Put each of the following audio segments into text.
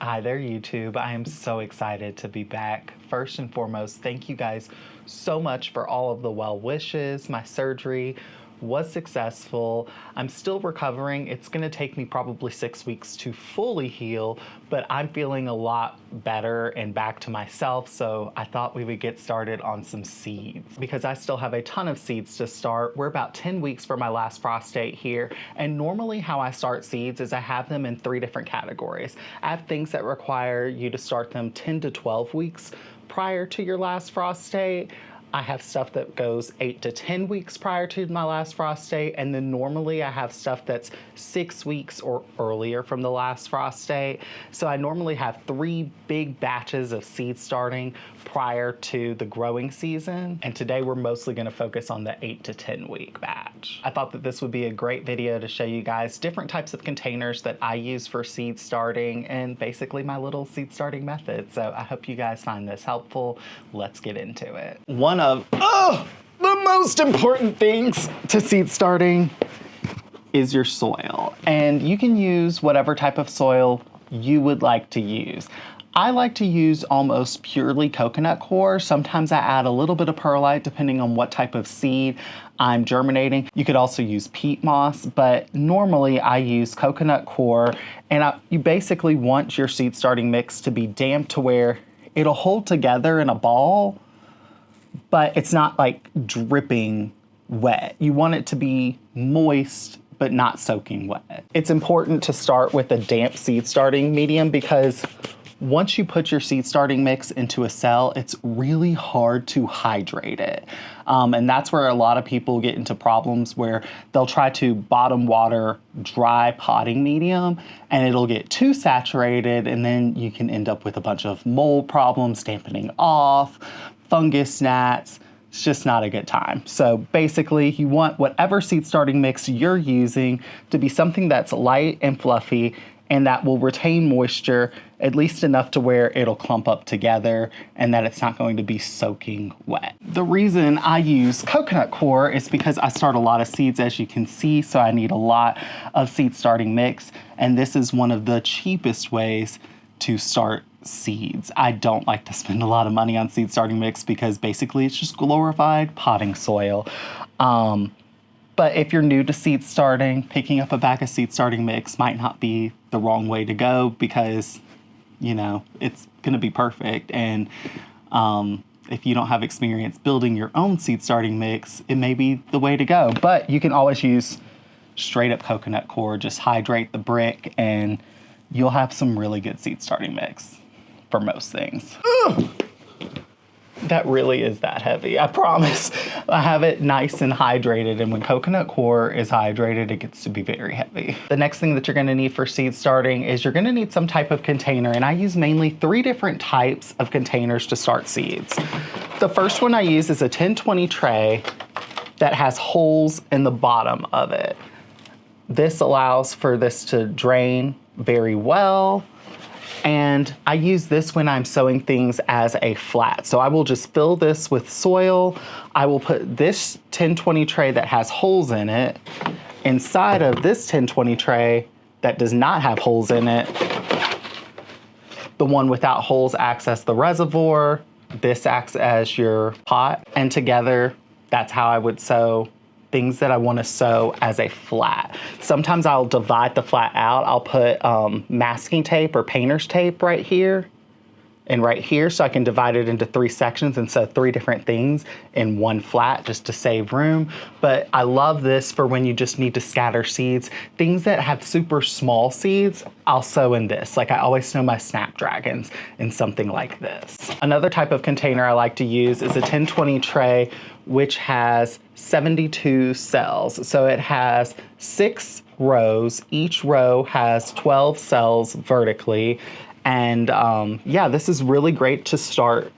Hi there, YouTube. I am so excited to be back. First and foremost, thank you guys so much for all of the well wishes. My surgery was successful. I'm still recovering. It's gonna take me probably 6 weeks to fully heal, but I'm feeling a lot better and back to myself, so I thought we would get started on some seeds because I still have a ton of seeds to start. We're about 10 weeks from my last frost date here, and normally how I start seeds is I have them in 3 different categories. I have things that require you to start them 10 to 12 weeks prior to your last frost date. I have stuff that goes 8 to 10 weeks prior to my last frost date, and then normally I have stuff that's 6 weeks or earlier from the last frost date. So I normally have 3 big batches of seed starting prior to the growing season, and today we're mostly going to focus on the 8 to 10 week batch. I thought that this would be a great video to show you guys different types of containers that I use for seed starting and basically my little seed starting method. So I hope you guys find this helpful. Let's get into it. One of the most important things to seed starting is your soil, and you can use whatever type of soil you would like to use. I like to use almost purely coconut coir. Sometimes I add a little bit of perlite depending on what type of seed I'm germinating. You could also use peat moss, but normally I use coconut coir, and you basically want your seed starting mix to be damp to where it'll hold together in a ball, but it's not like dripping wet. You want it to be moist, but not soaking wet. It's important to start with a damp seed starting medium because once you put your seed starting mix into a cell, it's really hard to hydrate it. And that's where a lot of people get into problems where they'll try to bottom water dry potting medium and it'll get too saturated, and then you can end up with a bunch of mold problems, dampening off, fungus gnats. It's just not a good time. So basically you want whatever seed starting mix you're using to be something that's light and fluffy and that will retain moisture at least enough to where it'll clump up together and that it's not going to be soaking wet. The reason I use coconut coir is because I start a lot of seeds, as you can see, so I need a lot of seed starting mix, and this is one of the cheapest ways to start seeds. I don't like to spend a lot of money on seed starting mix because basically it's just glorified potting soil. But if you're new to seed starting, picking up a bag of seed starting mix might not be the wrong way to go because, you know, it's gonna be perfect. And if you don't have experience building your own seed starting mix, it may be the way to go. But you can always use straight up coconut coir, just hydrate the brick and you'll have some really good seed starting mix for most things. Ugh! That really is that heavy, I promise. I have it nice and hydrated, and when coconut coir is hydrated, it gets to be very heavy. The next thing that you're gonna need for seed starting is you're gonna need some type of container, and I use mainly 3 different types of containers to start seeds. The first one I use is a 10-20 tray that has holes in the bottom of it. This allows for this to drain very well. And I use this when I'm sowing things as a flat. So I will just fill this with soil. I will put this 10-20 tray that has holes in it inside of this 10-20 tray that does not have holes in it. The one without holes acts as the reservoir. This acts as your pot. And together, that's how I would sow things that I want to sow as a flat. Sometimes I'll divide the flat out. I'll put masking tape or painter's tape right here and right here, so I can divide it into 3 sections and sow 3 different things in one flat just to save room. But I love this for when you just need to scatter seeds. Things that have super small seeds, I'll sow in this. Like I always sow my snapdragons in something like this. Another type of container I like to use is a 10-20 tray, which has 72 cells. So it has 6 rows. Each row has 12 cells vertically. And yeah, this is really great to start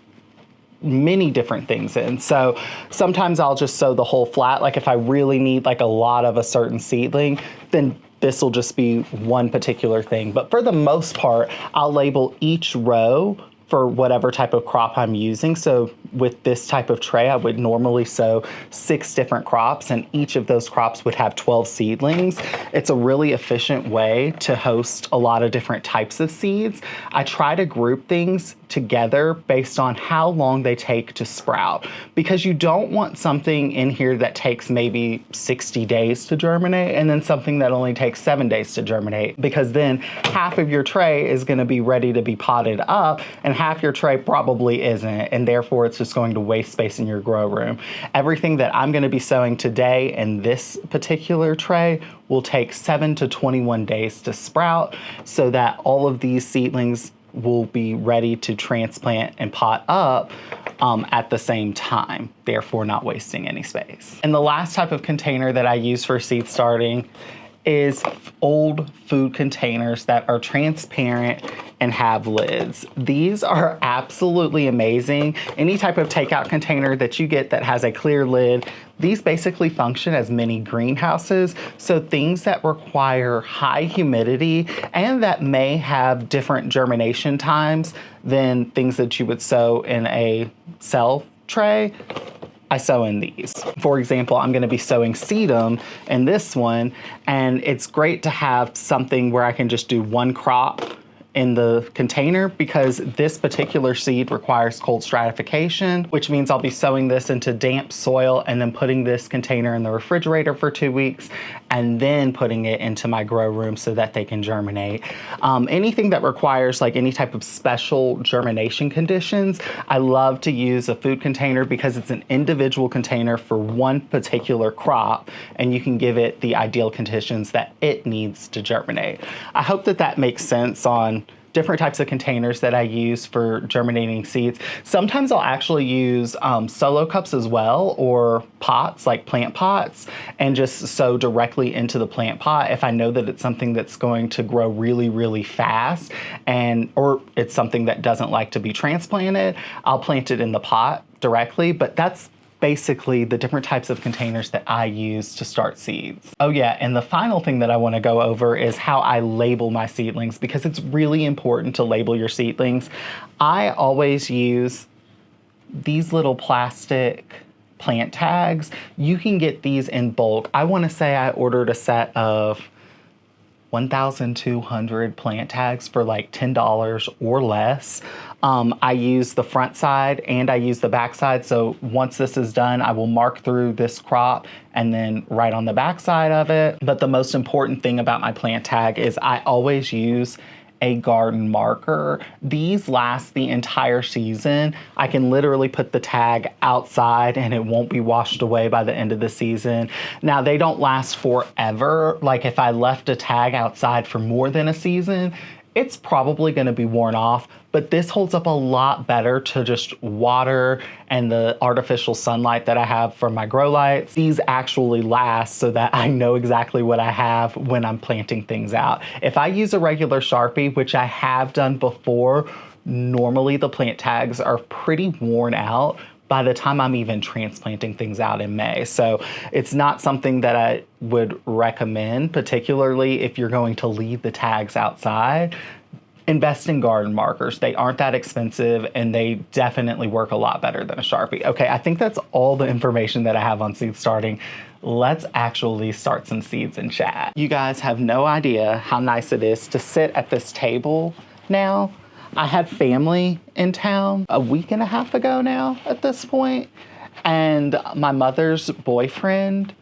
many different things in. So sometimes I'll just sow the whole flat. Like if I really need like a lot of a certain seedling, then this will just be one particular thing. But for the most part, I'll label each row for whatever type of crop I'm using. So with this type of tray, I would normally sow 6 different crops, and each of those crops would have 12 seedlings. It's a really efficient way to host a lot of different types of seeds. I try to group things together based on how long they take to sprout, because you don't want something in here that takes maybe 60 days to germinate and then something that only takes 7 days to germinate, because then half of your tray is going to be ready to be potted up and half your tray probably isn't, and therefore it's just going to waste space in your grow room. Everything that I'm going to be sowing today in this particular tray will take 7 to 21 days to sprout, so that all of these seedlings will be ready to transplant and pot up at the same time, therefore not wasting any space. And the last type of container that I use for seed starting is old food containers that are transparent and have lids. These are absolutely amazing. Any type of takeout container that you get that has a clear lid, these basically function as mini greenhouses. So things that require high humidity and that may have different germination times than things that you would sow in a cell tray, I sow in these. For example, I'm gonna be sowing sedum in this one, and it's great to have something where I can just do one crop in the container, because this particular seed requires cold stratification, which means I'll be sowing this into damp soil and then putting this container in the refrigerator for 2 weeks and then putting it into my grow room so that they can germinate. Anything that requires like any type of special germination conditions, I love to use a food container because it's an individual container for one particular crop and you can give it the ideal conditions that it needs to germinate. I hope that that makes sense on different types of containers that I use for germinating seeds. Sometimes I'll actually use solo cups as well, or pots, like plant pots, and just sow directly into the plant pot if I know that it's something that's going to grow really, really fast, or it's something that doesn't like to be transplanted. I'll plant it in the pot directly, but that's basically the different types of containers that I use to start seeds. Oh yeah, and the final thing that I want to go over is how I label my seedlings, because it's really important to label your seedlings. I always use these little plastic plant tags. You can get these in bulk. I want to say I ordered a set of 1,200 plant tags for like $10 or less. I use the front side and I use the back side. So once this is done, I will mark through this crop and then write on the back side of it. But the most important thing about my plant tag is I always use a garden marker. These last the entire season. I can literally put the tag outside and it won't be washed away by the end of the season. Now, they don't last forever. Like if I left a tag outside for more than a season, it's probably going to be worn off, but this holds up a lot better to just water and the artificial sunlight that I have from my grow lights. These actually last so that I know exactly what I have when I'm planting things out. If I use a regular Sharpie, which I have done before, normally the plant tags are pretty worn out by the time I'm even transplanting things out in May. So it's not something that I would recommend, particularly if you're going to leave the tags outside. Invest in garden markers. They aren't that expensive and they definitely work a lot better than a Sharpie. Okay, I think that's all the information that I have on seed starting. Let's actually start some seeds in chat. You guys have no idea how nice it is to sit at this table now. I had family in town a week and a half ago now at this point, and my mother's boyfriend,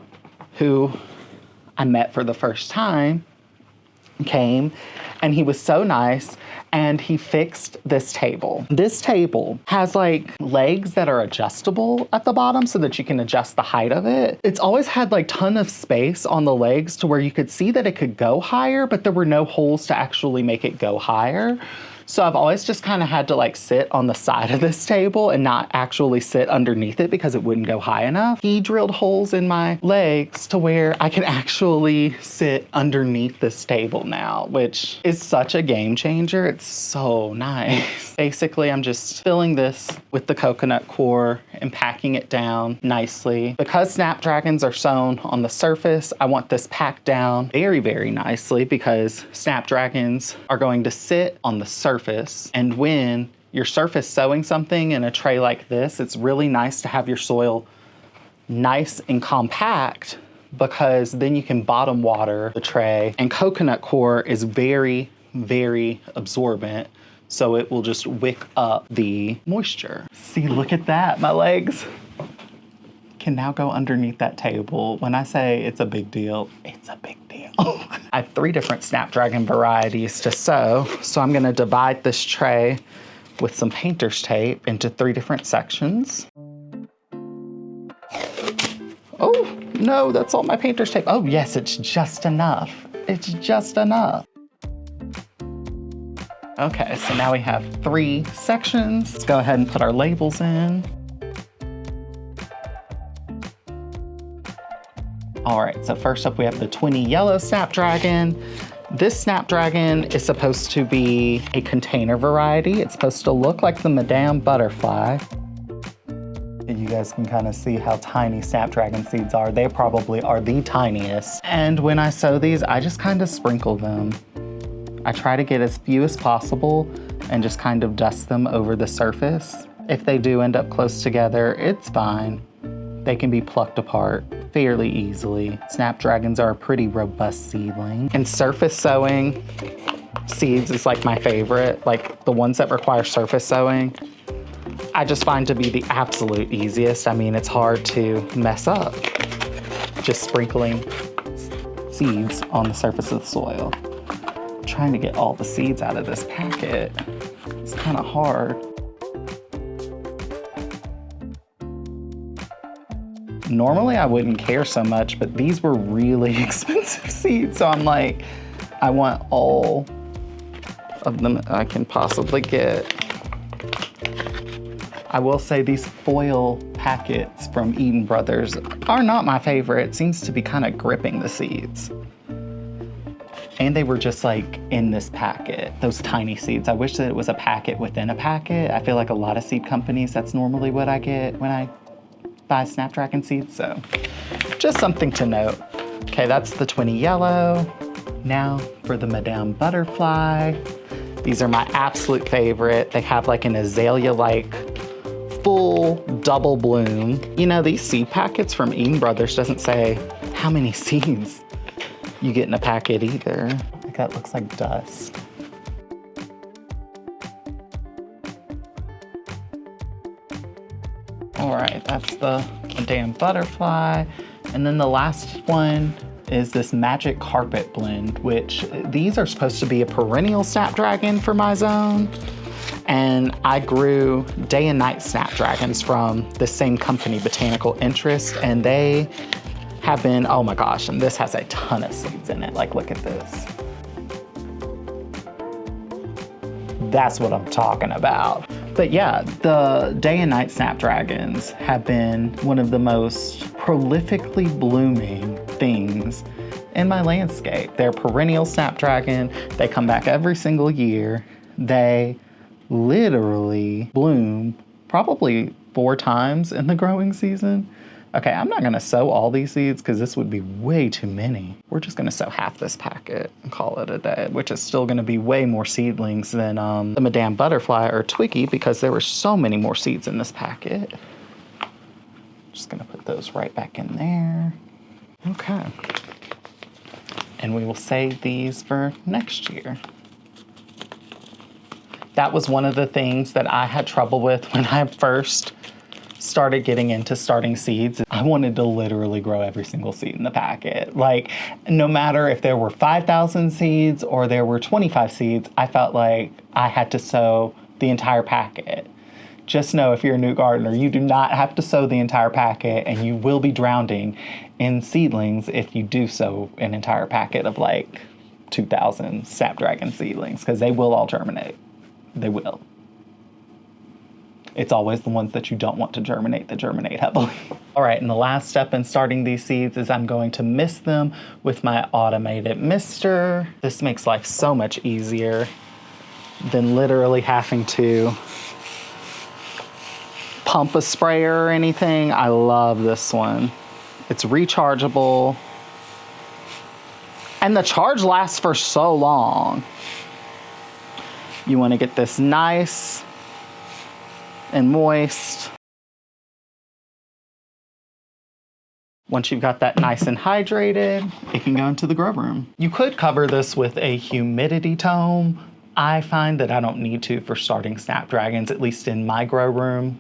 who I met for the first time, came, and he was so nice, and he fixed this table. This table has like legs that are adjustable at the bottom so that you can adjust the height of it. It's always had like ton of space on the legs to where you could see that it could go higher, but there were no holes to actually make it go higher. So I've always just kind of had to like sit on the side of this table and not actually sit underneath it because it wouldn't go high enough. He drilled holes in my legs to where I can actually sit underneath this table now, which is such a game changer. It's so nice. Basically, I'm just filling this with the coconut core and packing it down nicely. Because snapdragons are sewn on the surface, I want this packed down very, very nicely because snapdragons are going to sit on the surface, and when you're surface sowing something in a tray like this, it's really nice to have your soil nice and compact, because then you can bottom water the tray. And coconut coir is very, very absorbent, so it will just wick up the moisture. See, look at that. My legs can now go underneath that table. When I say it's a big deal, it's a big deal. I have 3 different snapdragon varieties to sow, so I'm gonna divide this tray with some painter's tape into 3 different sections. Oh, no, that's all my painter's tape. Oh, yes, it's just enough. It's just enough. Okay, so now we have 3 sections. Let's go ahead and put our labels in. All right, so first up we have the 20 yellow snapdragon. This snapdragon is supposed to be a container variety. It's supposed to look like the Madame butterfly. And you guys can kind of see how tiny snapdragon seeds are. They probably are the tiniest. And when I sow these, I just kind of sprinkle them. I try to get as few as possible and just kind of dust them over the surface. If they do end up close together, it's fine. They can be plucked apart fairly easily. Snapdragons are a pretty robust seedling. And surface sowing seeds is like my favorite, like the ones that require surface sowing. I just find to be the absolute easiest. I mean, it's hard to mess up just sprinkling seeds on the surface of the soil. I'm trying to get all the seeds out of this packet. It's kind of hard. Normally I wouldn't care so much, but these were really expensive seeds. So I'm like, I want all of them I can possibly get. I will say these foil packets from Eden Brothers are not my favorite. It seems to be kind of gripping the seeds. And they were just like in this packet, those tiny seeds. I wish that it was a packet within a packet. I feel like a lot of seed companies, that's normally what I get when I buy snapdragon seeds, so just something to note. Okay, that's the 20 yellow. Now for the Madame butterfly. These are my absolute favorite. They have like an azalea-like full double bloom. You know, these seed packets from Eden Brothers doesn't say how many seeds you get in a packet either. Like that looks like dust. All right, that's the Madame butterfly. And then the last one is this magic carpet blend, which these are supposed to be a perennial snapdragon for my zone. And I grew day and night snapdragons from the same company, Botanical Interest, and they have been, oh my gosh, and this has a ton of seeds in it. Like, look at this. That's what I'm talking about. But yeah, the day and night snapdragons have been one of the most prolifically blooming things in my landscape. They're perennial snapdragon. They come back every single year. They literally bloom probably 4 times in the growing season. Okay, I'm not gonna sow all these seeds because this would be way too many. We're just gonna sow half this packet and call it a day, which is still gonna be way more seedlings than the Madame butterfly or Twiggy, because there were so many more seeds in this packet. Just gonna put those right back in there. Okay. And we will save these for next year. That was one of the things that I had trouble with when I first started getting into starting seeds. I wanted to literally grow every single seed in the packet. Like, no matter if there were 5,000 seeds or there were 25 seeds, I felt like I had to sow the entire packet. Just know, if you're a new gardener, you do not have to sow the entire packet, and you will be drowning in seedlings if you do sow an entire packet of like 2,000 snapdragon seedlings, because they will all germinate. They will. It's always the ones that you don't want to germinate that germinate heavily. All right, and the last step in starting these seeds is I'm going to mist them with my automated mister. This makes life so much easier than literally having to pump a sprayer or anything. I love this one. It's rechargeable. And the charge lasts for so long. You want to get this nice and moist. Once you've got that nice and hydrated, it can go into the grow room. You could cover this with a humidity tome. I find that I don't need to for starting snapdragons, at least in my grow room.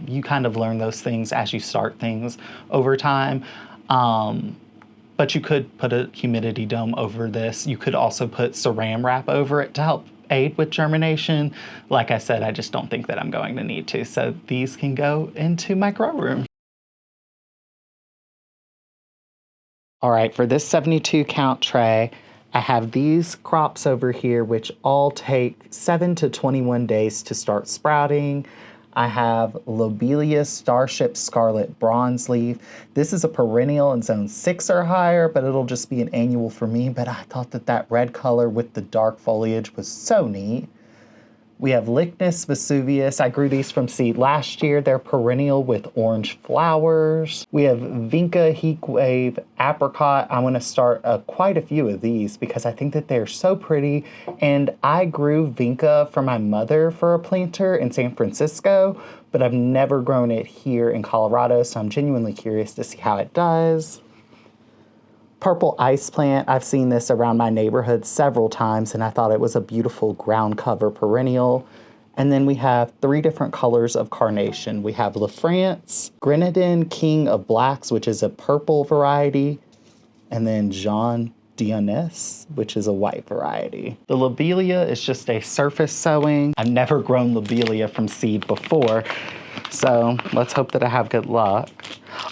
You kind of learn those things as you start things over time. But you could put a humidity dome over this. You could also put saran wrap over it to help aid with germination. Like I said, I just don't think that I'm going to need to. So these can go into my grow room. All right, for this 72 count tray, I have these crops over here, which all take 7 to 21 days to start sprouting. I have Lobelia Starship Scarlet Bronze Leaf. This is a perennial in zone 6 or higher, but it'll just be an annual for me. But I thought that that red color with the dark foliage was so neat. We have Lychnis Vesuvius. I grew these from seed last year. They're perennial with orange flowers. We have Vinca Heatwave Apricot. I want to start quite a few of these because I think that they're so pretty. And I grew Vinca for my mother for a planter in San Francisco, but I've never grown it here in Colorado, so I'm genuinely curious to see how it does. Purple ice plant, I've seen this around my neighborhood several times and I thought it was a beautiful ground cover perennial. And then we have 3 different colors of carnation. We have La France, Grenadine King of Blacks, which is a purple variety, and then Jean Dionys, which is a white variety. The lobelia is just a surface sowing. I've never grown lobelia from seed before, so let's hope that I have good luck.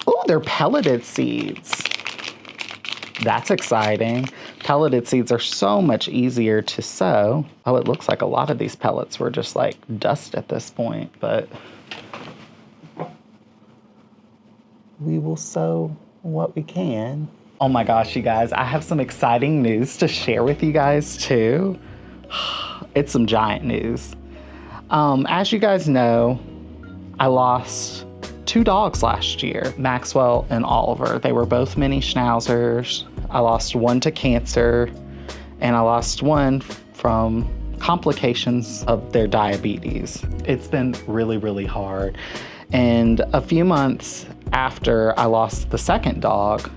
Oh, they're pelleted seeds. That's exciting. Pelleted seeds are so much easier to sow. Oh, it looks like a lot of these pellets were just like dust at this point, but we will sow what we can. Oh my gosh, you guys, I have some exciting news to share with you guys too. It's some giant news. As you guys know, I lost 2 dogs last year, Maxwell and Oliver. They were both mini schnauzers. I lost one to cancer, and I lost one from complications of their diabetes. It's been really, really hard. And a few months after I lost the second dog,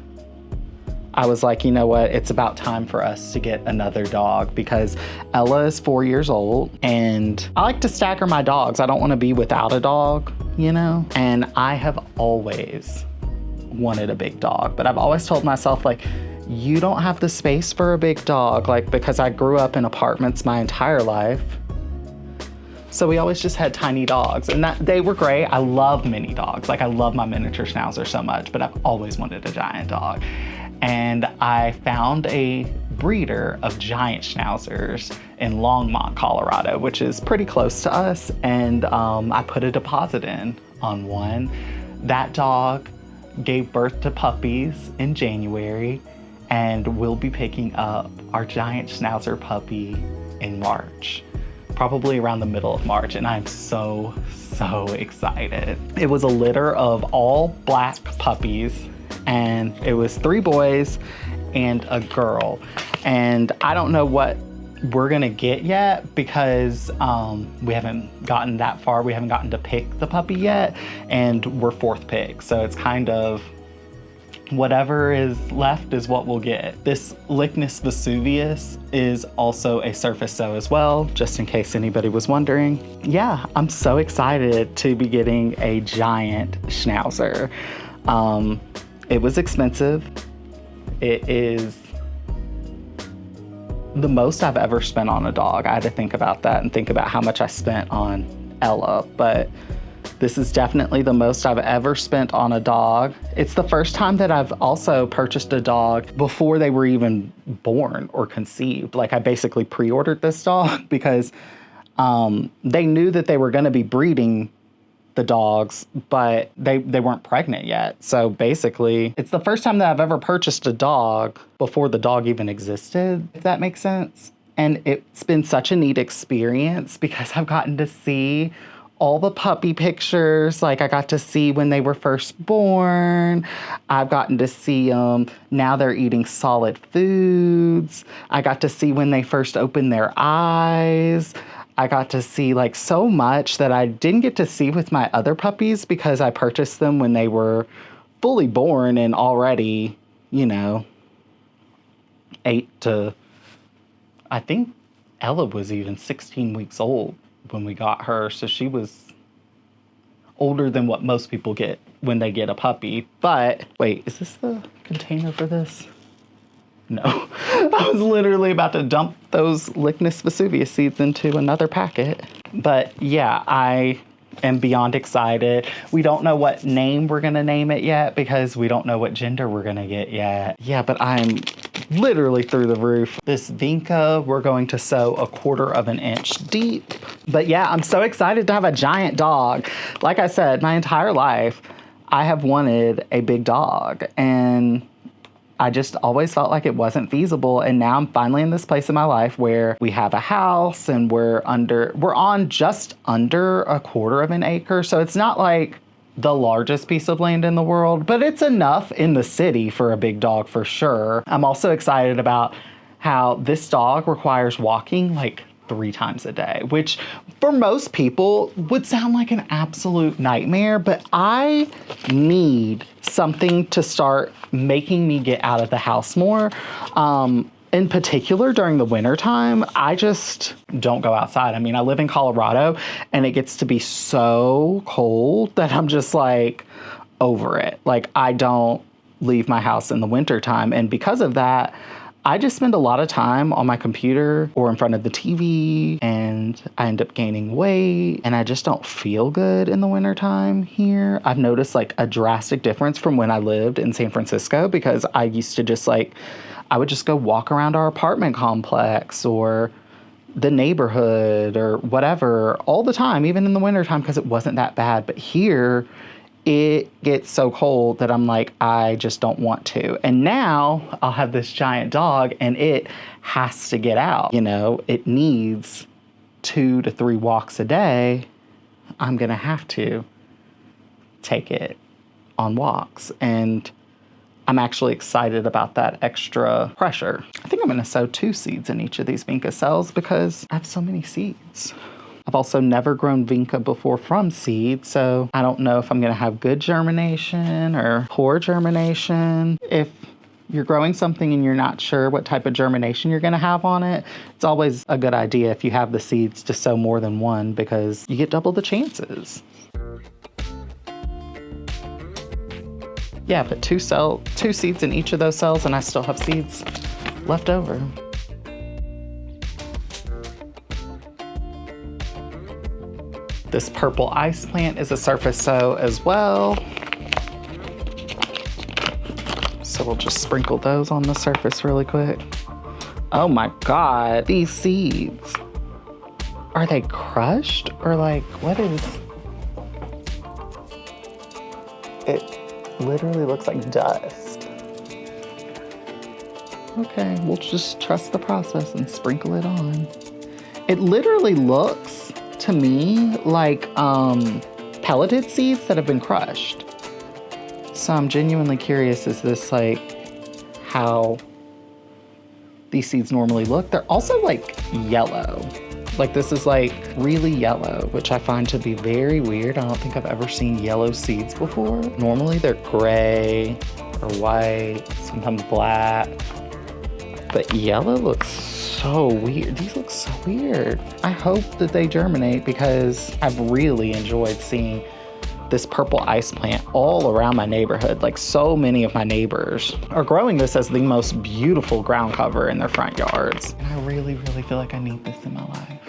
I was like, you know what? It's about time for us to get another dog because Ella is 4 years old and I like to stagger my dogs. I don't want to be without a dog, you know? And I have always wanted a big dog, but I've always told myself, like, you don't have the space for a big dog, like, because I grew up in apartments my entire life. So we always just had tiny dogs, and that they were great. I love mini dogs. Like, I love my miniature schnauzer so much, but I've always wanted a giant dog. And I found a breeder of giant schnauzers in Longmont, Colorado, which is pretty close to us. And I put a deposit in on one. That dog gave birth to puppies in January, and we'll be picking up our giant schnauzer puppy in March, probably around the middle of March, and I'm so excited. It was a litter of all black puppies, and it was 3 boys and a girl. And I don't know what we're gonna get yet because we haven't gotten that far. We haven't gotten to pick the puppy yet, and we're 4th pick, so it's kind of whatever is left is what we'll get. This Lychnis Vesuvius is also a surface sow as well, just in case anybody was wondering. Yeah, I'm so excited to be getting a giant schnauzer. It was expensive. It is the most I've ever spent on a dog. I had to think about that and think about how much I spent on Ella, but this is definitely the most I've ever spent on a dog. It's the first time that I've also purchased a dog before they were even born or conceived. Like, I basically pre-ordered this dog because they knew that they were gonna be breeding the dogs, but they weren't pregnant yet. So basically, it's the first time that I've ever purchased a dog before the dog even existed, if that makes sense. And it's been such a neat experience because I've gotten to see all the puppy pictures. Like, I got to see when they were first born. I've gotten to see them. Now they're eating solid foods. I got to see when they first opened their eyes. I got to see like so much that I didn't get to see with my other puppies because I purchased them when they were fully born and already, you know, 8 to, I think Ella was even 16 weeks old when we got her. So she was older than what most people get when they get a puppy. But wait, is this the container for this? No, I was literally about to dump those Lychnis Vesuvius seeds into another packet. But yeah, I am beyond excited. We don't know what name we're gonna name it yet because we don't know what gender we're gonna get yet. Yeah, but I'm literally through the roof. This Vinca, we're going to sow 1/4 of an inch deep. But yeah, I'm so excited to have a giant dog. Like I said, my entire life, I have wanted a big dog, and I just always felt like it wasn't feasible. And now I'm finally in this place in my life where we have a house and we're on just under 1/4 of an acre. So it's not like the largest piece of land in the world, but it's enough in the city for a big dog for sure. I'm also excited about how this dog requires walking like 3 times a day, which for most people would sound like an absolute nightmare, but I need something to start making me get out of the house more. In particular, during the winter time, I just don't go outside. I mean, I live in Colorado and it gets to be so cold that I'm just like over it. Like, I don't leave my house in the winter time. And because of that, I just spend a lot of time on my computer or in front of the TV, and I end up gaining weight, and I just don't feel good in the wintertime here. I've noticed like a drastic difference from when I lived in San Francisco, because I used to just like, I would just go walk around our apartment complex or the neighborhood or whatever all the time, even in the wintertime, because it wasn't that bad. But here, it gets so cold that I'm like, I just don't want to. And now I'll have this giant dog and it has to get out. You know, it needs 2 to 3 walks a day. I'm going to have to take it on walks. And I'm actually excited about that extra pressure. I think I'm going to sow 2 seeds in each of these Vinca cells because I have so many seeds. I've also never grown Vinca before from seed, so I don't know if I'm going to have good germination or poor germination. If you're growing something and you're not sure what type of germination you're going to have on it, it's always a good idea if you have the seeds to sow more than one, because you get double the chances. Yeah, but 2 seeds in each of those cells, and I still have seeds left over. This purple ice plant is a surface sow as well. So we'll just sprinkle those on the surface really quick. Oh my God, these seeds. Are they crushed or like, what is? It literally looks like dust. Okay, we'll just trust the process and sprinkle it on. It literally looks to me like pelleted seeds that have been crushed. So I'm genuinely curious, is this like how these seeds normally look? They're also like yellow. Like this is like really yellow, which I find to be very weird. I don't think I've ever seen yellow seeds before. Normally they're gray or white, sometimes black, but yellow looks so weird. These look so weird. I hope that they germinate because I've really enjoyed seeing this purple ice plant all around my neighborhood. Like so many of my neighbors are growing this as the most beautiful ground cover in their front yards. And I really, really feel like I need this in my life.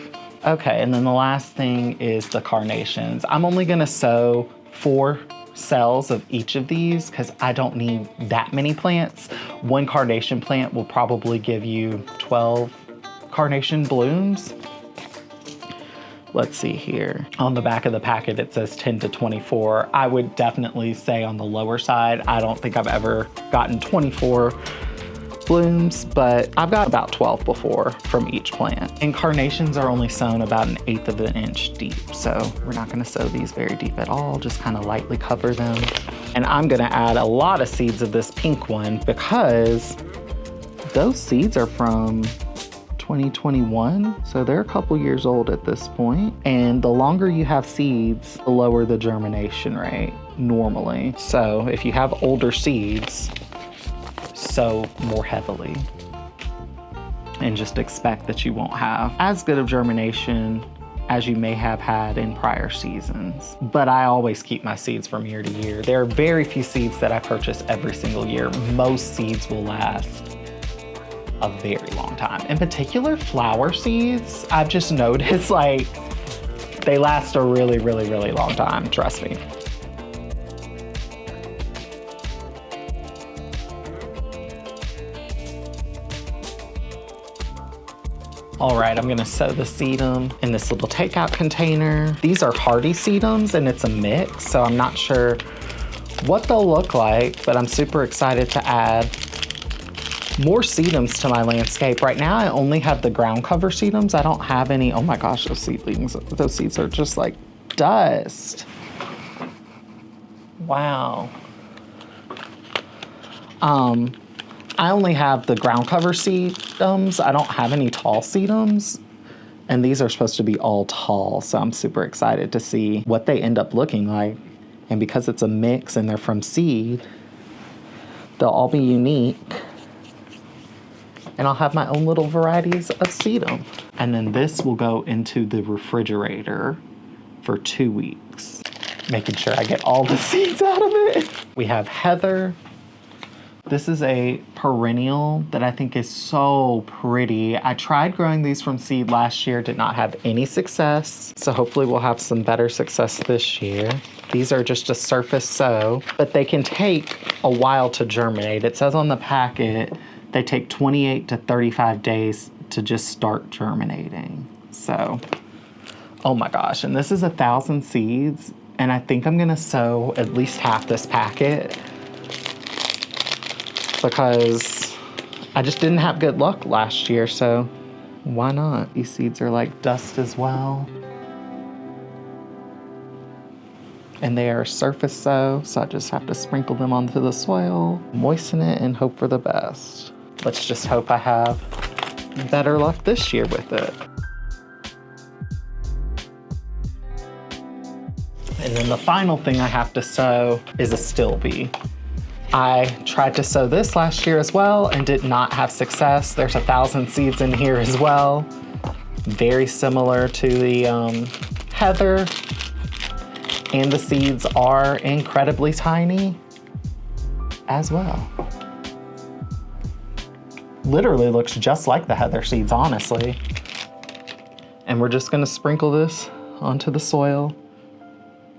Okay, and then the last thing is the carnations. I'm only gonna sow 4 cells of each of these because I don't need that many plants. 1 carnation plant will probably give you 12 carnation blooms. Let's see here. On the back of the packet, it says 10 to 24. I would definitely say on the lower side. I don't think I've ever gotten 24 blooms, but I've got about 12 before from each plant. And carnations are only sown about 1/8 of an inch deep. So we're not gonna sow these very deep at all, just kind of lightly cover them. And I'm gonna add a lot of seeds of this pink one because those seeds are from 2021, so they're a couple years old at this point. And the longer you have seeds, the lower the germination rate normally. So if you have older seeds, sow more heavily and just expect that you won't have as good of germination as you may have had in prior seasons. But I always keep my seeds from year to year. There are very few seeds that I purchase every single year. Most seeds will last a very long time. In particular, flower seeds, I've just noticed like they last a really, really, really long time, trust me. All right, I'm gonna sow the sedum in this little takeout container. These are hardy sedums and it's a mix, so I'm not sure what they'll look like, but I'm super excited to add more sedums to my landscape. Right now, I only have the ground cover sedums. I don't have any, oh my gosh, those seeds are just like dust. Wow. I only have the ground cover sedums. I don't have any tall sedums. And these are supposed to be all tall, so I'm super excited to see what they end up looking like. And because it's a mix and they're from seed, they'll all be unique. And I'll have my own little varieties of sedum. And then this will go into the refrigerator for 2 weeks, making sure I get all the seeds out of it. We have heather. This is a perennial that I think is so pretty. I tried growing these from seed last year, did not have any success. So hopefully we'll have some better success this year. These are just a surface sow, but they can take a while to germinate. It says on the packet, they take 28 to 35 days to just start germinating. So, oh my gosh, and this is 1,000 seeds, and I think I'm gonna sow at least half this packet because I just didn't have good luck last year, so why not? These seeds are like dust as well. And they are surface sow, so I just have to sprinkle them onto the soil, moisten it, and hope for the best. Let's just hope I have better luck this year with it. And then the final thing I have to sow is a stilby. I tried to sow this last year as well and did not have success. There's 1,000 seeds in here as well. Very similar to the heather. And the seeds are incredibly tiny as well. Literally looks just like the heather seeds, honestly. And we're just gonna sprinkle this onto the soil.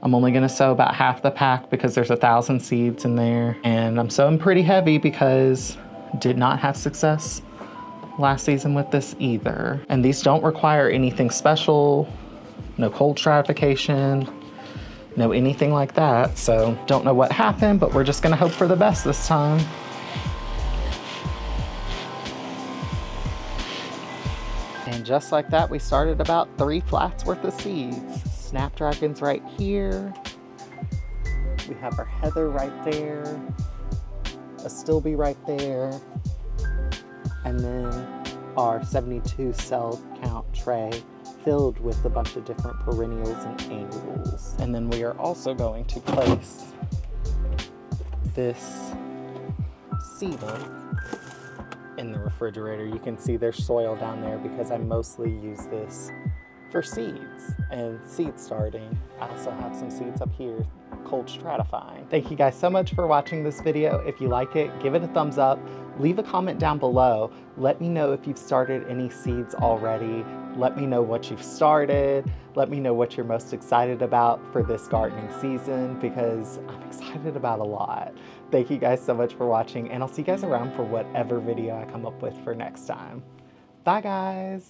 I'm only gonna sow about half the pack because there's 1,000 seeds in there. And I'm sowing pretty heavy because did not have success last season with this either. And these don't require anything special, no cold stratification, no anything like that. So don't know what happened, but we're just gonna hope for the best this time. And just like that, we started about 3 flats worth of seeds. Snapdragons right here. We have our heather right there. A stilby right there. And then our 72 cell count tray filled with a bunch of different perennials and annuals. And then we are also going to place this sedum in the refrigerator. You can see there's soil down there because I mostly use this for seeds and seed starting. I also have some seeds up here, cold stratifying. Thank you guys so much for watching this video. If you like it, give it a thumbs up. Leave a comment down below. Let me know if you've started any seeds already. Let me know what you've started. Let me know what you're most excited about for this gardening season because I'm excited about a lot. Thank you guys so much for watching, and I'll see you guys around for whatever video I come up with for next time. Bye guys.